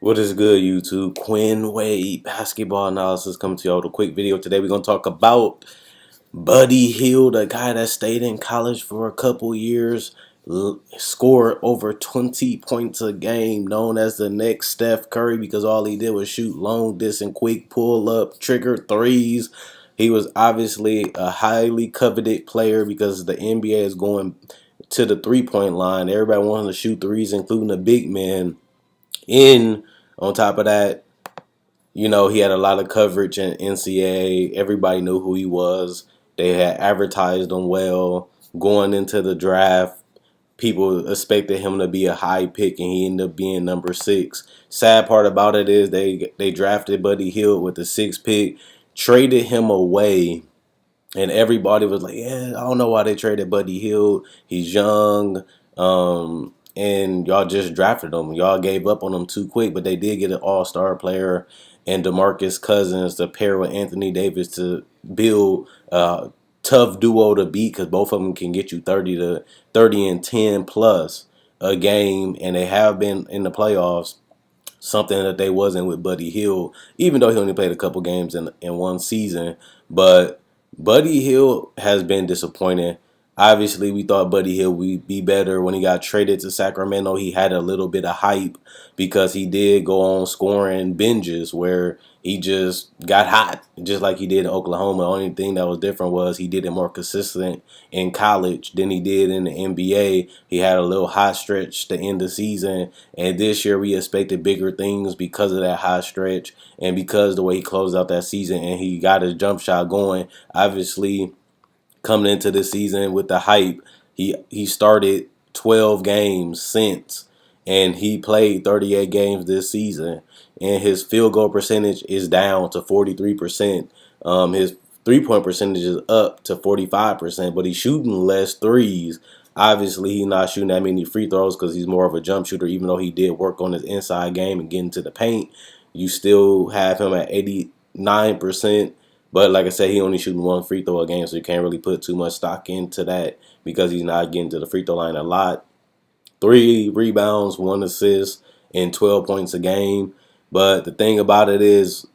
What is good, YouTube? Quinn Wade basketball analysis coming to y'all with a quick video. Today we're going to talk about Buddy Hield, a guy that stayed in college for a couple years, scored over 20 points a game, known as the next Steph Curry because all he did was shoot long distance, quick pull up, trigger threes. He was obviously a highly coveted player because the NBA is going to the three-point line. Everybody wants to shoot threes, including the big men. On top of that, he had a lot of coverage in NCAA. Everybody knew who he was. They had advertised him well. Going into the draft, people expected him to be a high pick, and he ended up being number 6. Sad part about it is they drafted Buddy Hield with the 6th pick, traded him away, and everybody was like, yeah, I don't know why they traded Buddy Hield. He's young. And y'all just drafted him. Y'all gave up on him too quick, but they did get an all-star player and DeMarcus Cousins to pair with Anthony Davis to build a tough duo to beat because both of them can get you 30 and 10 plus a game, and they have been in the playoffs, something that they wasn't with Buddy Hield, even though he only played a couple games in one season. But Buddy Hield has been disappointing. Obviously, we thought Buddy Hield would be better when he got traded to Sacramento. He had a little bit of hype because he did go on scoring binges where he just got hot, just like he did in Oklahoma. The only thing that was different was he did it more consistent in college than he did in the NBA. He had a little hot stretch to end the season, and this year we expected bigger things because of that hot stretch and because the way he closed out that season and he got his jump shot going. Obviously, coming into the season with the hype, he started 12 games since, and he played 38 games this season, and his field goal percentage is down to 43%. His three-point percentage is up to 45%, but he's shooting less threes. Obviously, he's not shooting that many free throws because he's more of a jump shooter, even though he did work on his inside game and getting to the paint. You still have him at 89%. But like I said, he only shooting one free throw a game, so you can't really put too much stock into that because he's not getting to the free throw line a lot. 3 rebounds, 1 assist, and 12 points a game. But the thing about it is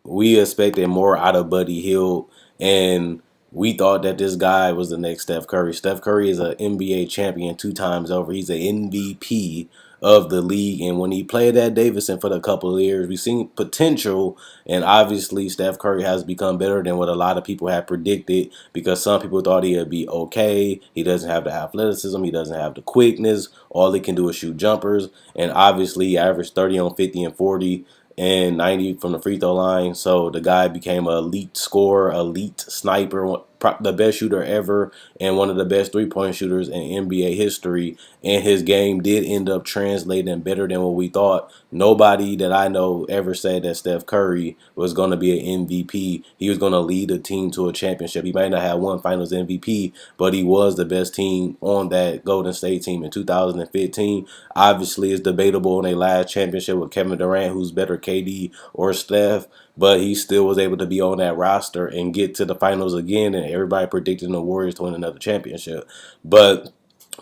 we expected more out of Buddy Hield, and we thought that this guy was the next Steph Curry. Steph Curry is an NBA champion 2 times over. He's an MVP of the league, and when he played at Davidson for a couple of years, we've seen potential, and obviously Steph Curry has become better than what a lot of people had predicted because some people thought he would be okay. He doesn't have the athleticism. He doesn't have the quickness. All he can do is shoot jumpers, and obviously he averaged 30 on 50 and 40 and 90 from the free throw line. So the guy became an elite scorer, elite sniper, the best shooter ever, and one of the best three-point shooters in NBA history. And his game did end up translating better than what we thought. Nobody that I know ever said that Steph Curry was going to be an MVP. He was going to lead a team to a championship. He might not have won Finals MVP, but he was the best team on that Golden State team in 2015. Obviously, it's debatable in a last championship with Kevin Durant, who's better, KD or Steph, but he still was able to be on that roster and get to the finals again, and everybody predicted the Warriors to win another championship. But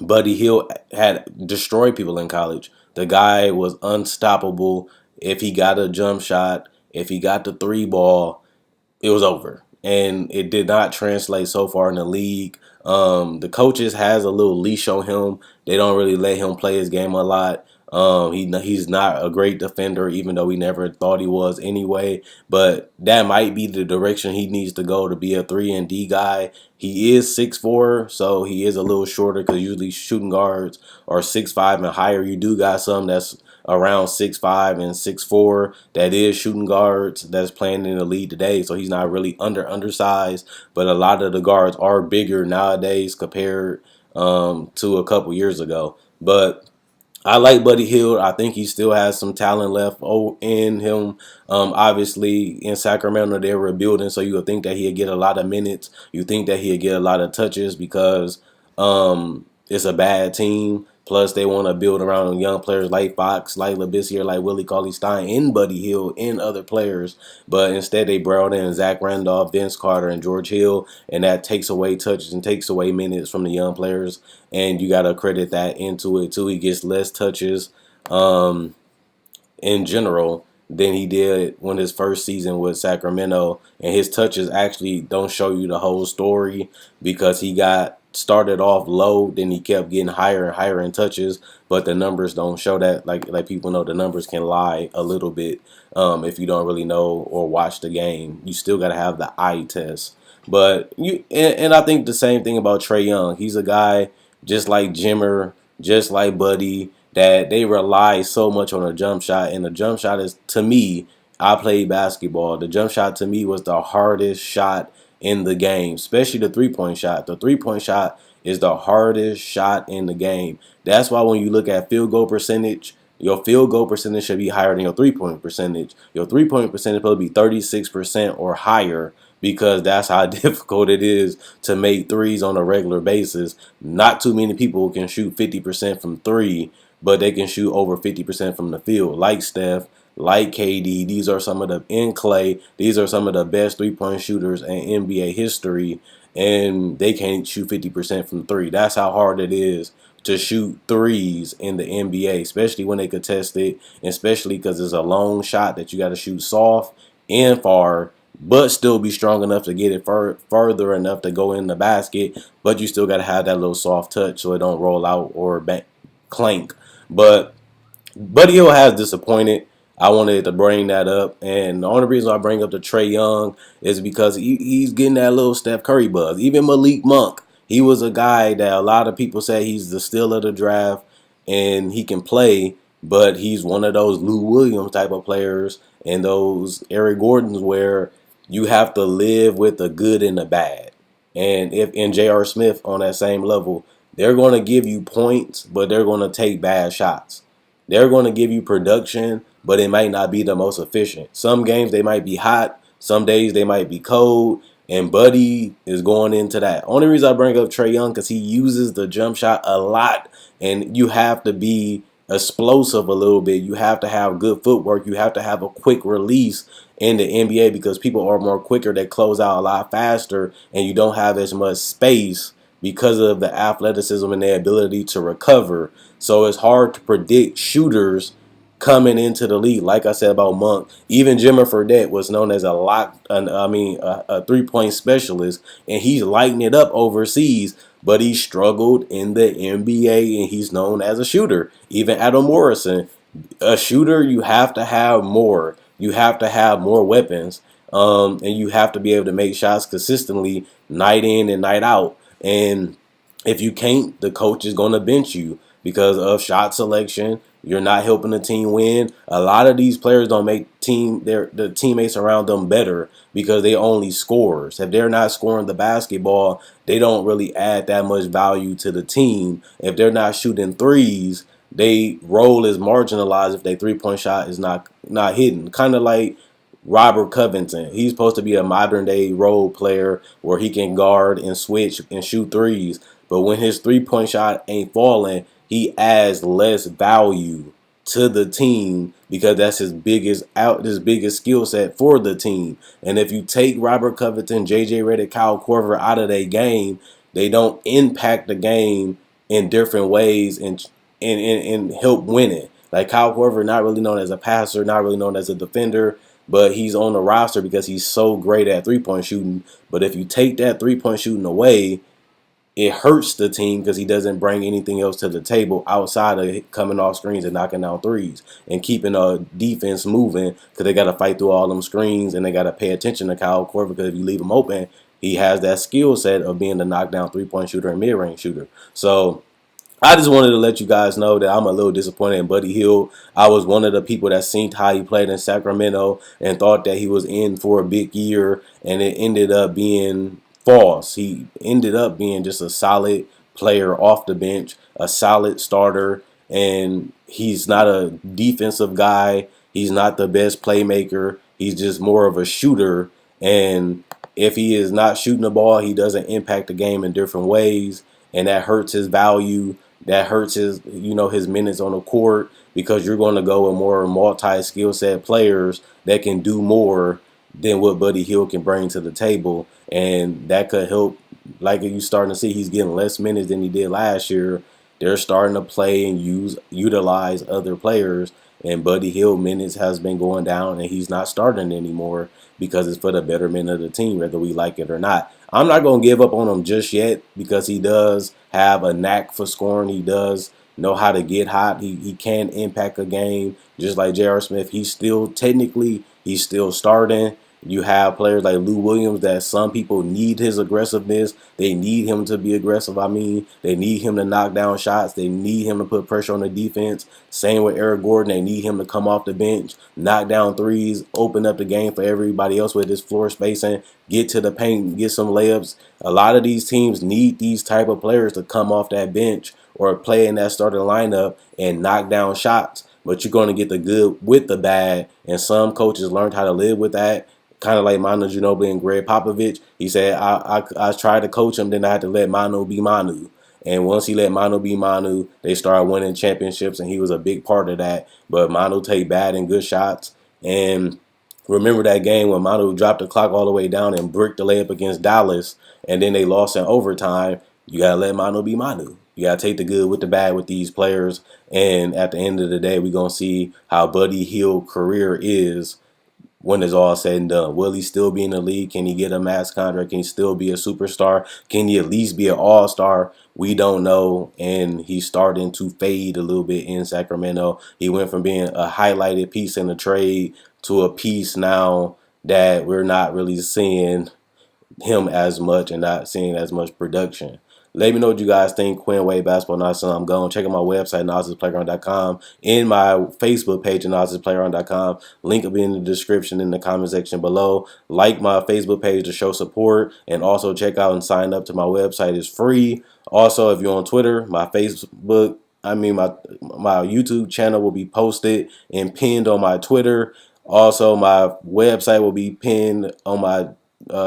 Buddy Hield had destroyed people in college. The guy was unstoppable. If he got a jump shot, if he got the 3 ball, it was over. And it did not translate so far in the league. The coaches has a little leash on him. They don't really let him play his game a lot. He's not a great defender, even though we never thought he was anyway. But that might be the direction he needs to go to be a 3-and-D guy. He is 6'4", so he is a little shorter because usually shooting guards are 6'5" and higher. You do got some that's around 6'5" and 6'4" that is shooting guards that's playing in the league today. So he's not really undersized, but a lot of the guards are bigger nowadays compared to a couple years ago. But I like Buddy Hield. I think he still has some talent left in him. Obviously, in Sacramento, they're rebuilding, so you would think that he'd get a lot of minutes. You think that he'd get a lot of touches because it's a bad team. Plus, they want to build around young players like Fox, like Labissiere, like Willie Cauley-Stein, and Buddy Hield, and other players. But instead, they brought in Zach Randolph, Vince Carter, and George Hill, and that takes away touches and takes away minutes from the young players. And you got to credit that into it, too. He gets less touches. in general than he did when his first season with Sacramento. And his touches actually don't show you the whole story because he got started off low, then he kept getting higher and higher in touches. But the numbers don't show that. Like people know the numbers can lie a little bit if you don't really know or watch the game. You still got to have the eye test. But and I think the same thing about Trae Young. He's a guy just like Jimmer, just like Buddy, that they rely so much on a jump shot. And the jump shot is, to me, I played basketball. The jump shot to me was the hardest shot in the game, especially the three-point shot. The three-point shot is the hardest shot in the game. That's why when you look at field goal percentage, your field goal percentage should be higher than your three-point percentage. Your three-point percentage is supposed to be 36% or higher because that's how difficult it is to make threes on a regular basis. Not too many people can shoot 50% from three, but they can shoot over 50% from the field, like Steph, like KD. These are some of the in Clay. These are some of the best three-point shooters in NBA history, and they can't shoot 50% from three. That's how hard it is to shoot threes in the NBA, especially when they contest it, and especially because it's a long shot that you got to shoot soft and far, but still be strong enough to get it further enough to go in the basket. But you still got to have that little soft touch so it don't roll out or clank. But Buddy Hield has disappointed. I wanted to bring that up. And the only reason I bring up the Trae Young is because he's getting that little Steph Curry buzz. Even Malik Monk, he was a guy that a lot of people say he's the steal of the draft and he can play, but he's one of those Lou Williams type of players and those Eric Gordons where you have to live with the good and the bad. And if in J.R. Smith on that same level, they're going to give you points, but they're going to take bad shots. They're going to give you production, but it might not be the most efficient. Some games they might be hot. Some days they might be cold. And Buddy is going into that. Only reason I bring up Trae Young because he uses the jump shot a lot. And you have to be explosive a little bit. You have to have good footwork. You have to have a quick release in the NBA because people are more quicker. They close out a lot faster. And you don't have as much space because of the athleticism and their ability to recover. So it's hard to predict shooters coming into the league. Like I said about Monk, even Jimmer Fredette was known as a three-point specialist, and he's lighting it up overseas. But he struggled in the NBA, and he's known as a shooter. Even Adam Morrison, a shooter, you have to have more. You have to have more weapons, and you have to be able to make shots consistently, night in and night out. And if you can't, the coach is going to bench you because of shot selection. You're not helping the team win. A lot of these players don't make the teammates around them better because they only scores. If they're not scoring the basketball, they don't really add that much value to the team. If they're not shooting threes, they role is marginalized if their three-point shot is not hitting. Kind of like Robert Covington. He's supposed to be a modern-day role player where he can guard and switch and shoot threes. But when his three-point shot ain't falling, he adds less value to the team because that's his biggest skill set for the team. And if you take Robert Covington, J.J. Redick, Kyle Korver out of their game, they don't impact the game in different ways and help win it. Like Kyle Korver, not really known as a passer, not really known as a defender, but he's on the roster because he's so great at three-point shooting. But if you take that three-point shooting away, it hurts the team because he doesn't bring anything else to the table outside of coming off screens and knocking down threes and keeping a defense moving because they got to fight through all them screens and they got to pay attention to Kyle Korver because if you leave him open, he has that skill set of being the knockdown three-point shooter and mid-range shooter. So I just wanted to let you guys know that I'm a little disappointed in Buddy Hield. I was one of the people that seen how he played in Sacramento and thought that he was in for a big year, and it ended up being false. He ended up being just a solid player off the bench, a solid starter, and he's not a defensive guy. He's not the best playmaker. He's just more of a shooter, and if he is not shooting the ball, he doesn't impact the game in different ways, and that hurts his value. That hurts his minutes on the court because you're going to go with more multi-skill set players that can do more than what Buddy Hield can bring to the table. And that could help, like you starting to see, he's getting less minutes than he did last year. They're starting to play and utilize other players. And Buddy Hield minutes has been going down, and he's not starting anymore because it's for the betterment of the team, whether we like it or not. I'm not going to give up on him just yet because he does have a knack for scoring. He does know how to get hot. He can impact a game just like J.R. Smith. He's still starting. You have players like Lou Williams that some people need his aggressiveness. They need him to be aggressive. I mean, they need him to knock down shots. They need him to put pressure on the defense. Same with Eric Gordon. They need him to come off the bench, knock down threes, open up the game for everybody else with his floor spacing, get to the paint, get some layups. A lot of these teams need these type of players to come off that bench or play in that starting lineup and knock down shots. But you're going to get the good with the bad, and some coaches learned how to live with that. Kind of like Manu Ginobili and Greg Popovich. He said, I tried to coach him, then I had to let Manu be Manu. And once he let Manu be Manu, they started winning championships, and he was a big part of that. But Manu take bad and good shots. And remember that game when Manu dropped the clock all the way down and bricked the layup against Dallas, and then they lost in overtime. You got to let Manu be Manu. You got to take the good with the bad with these players. And at the end of the day, we're going to see how Buddy Hield's career is when it's all said and done. Will he still be in the league? Can he get a max contract? Can he still be a superstar? Can he at least be an all-star? We don't know. And he's starting to fade a little bit in Sacramento. He went from being a highlighted piece in the trade to a piece now that we're not really seeing him as much and not seeing as much production. Let me know what you guys think. Quinn Wade Basketball Not So I'm going. Check out my website, NosisPlayground.com, and my Facebook page, NosisPlayground.com. Link will be in the description in the comment section below. Like my Facebook page to show support, and also check out and sign up to my website. It's free. Also, if you're on Twitter, my YouTube channel will be posted and pinned on my Twitter. Also, my website will be pinned on my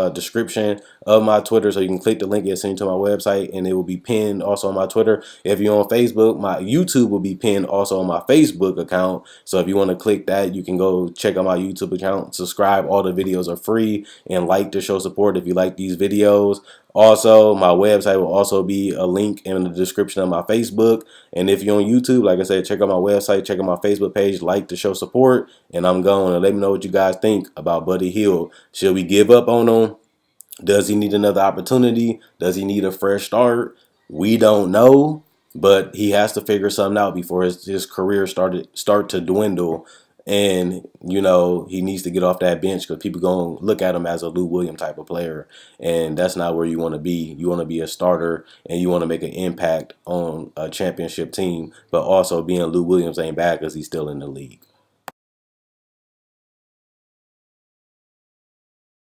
description of my Twitter, so you can click the link and send to my website, and it will be pinned also on my Twitter. If you're on Facebook, my YouTube will be pinned also on my Facebook account. So if you want to click that, you can go check out my YouTube account, subscribe. All the videos are free, and like to show support if you like these videos. Also, my website will also be a link in the description of my Facebook. And if you're on YouTube, like I said, check out my website, check out my Facebook page, like to show support. And I'm going to let me know what you guys think about Buddy Hield. Should we give up on him? Does he need another opportunity? Does he need a fresh start? We don't know, but he has to figure something out before his career start to dwindle. And, he needs to get off that bench because people going to look at him as a Lou Williams type of player. And that's not where you want to be. You want to be a starter, and you want to make an impact on a championship team. But also being Lou Williams ain't bad because he's still in the league.